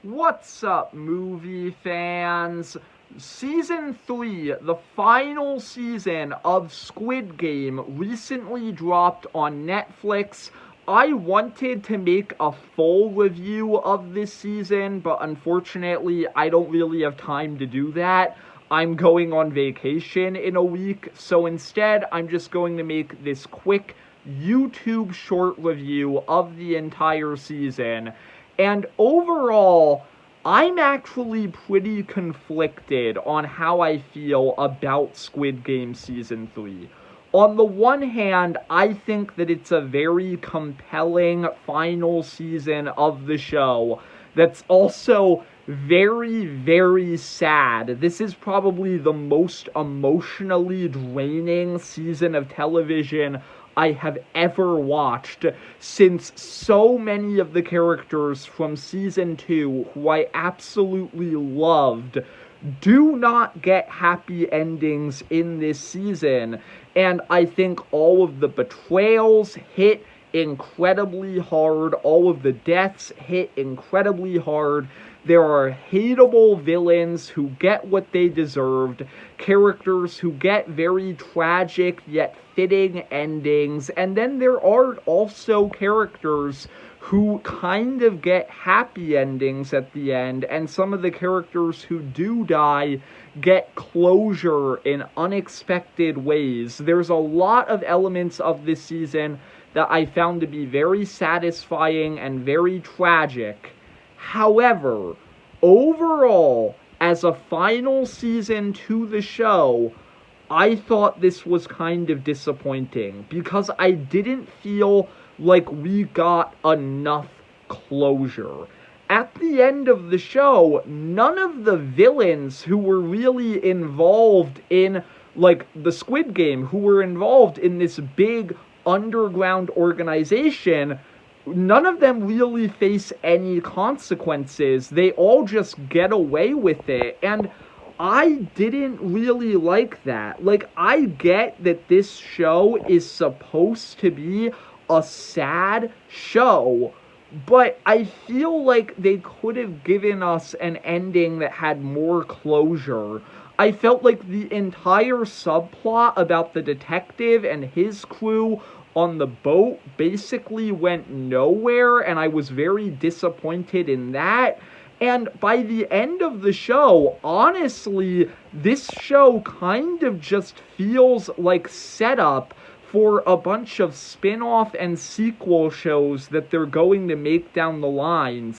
What's up, movie fans? Season 3, the final season of Squid Game, recently dropped on Netflix. I wanted to make a full review of this season, but unfortunately, I don't really have time to do that. I'm going on vacation in a week, so instead, I'm just going to make this quick YouTube short review of the entire season. And overall, I'm actually pretty conflicted on how I feel about Squid Game Season 3. On the one hand, I think that it's a very compelling final season of the show that's also very, very sad. This is probably the most emotionally draining season of television I have ever watched, since so many of the characters from season 2, who I absolutely loved, do not get happy endings in this season. And I think all of the betrayals hit incredibly hard. All of the deaths hit incredibly hard. There are hateable villains who get what they deserved, characters who get very tragic yet fitting endings, and then there are also characters who kind of get happy endings at the end, and some of the characters who do die get closure in unexpected ways. There's a lot of elements of this season that I found to be very satisfying and very tragic. However, overall, as a final season to the show, I thought this was kind of disappointing because I didn't feel like we got enough closure. At the end of the show, none of the villains who were really involved in, like, the Squid Game, who were involved in this big underground organization, none of them really face any consequences. They all just get away with it, and I didn't really like that. Like, I get that this show is supposed to be a sad show, but I feel like they could have given us an ending that had more closure. I felt like the entire subplot about the detective and his crew on the boat basically went nowhere, and I was very disappointed in that. And by the end of the show, honestly, this show kind of just feels like setup for a bunch of spin-off and sequel shows that they're going to make down the line.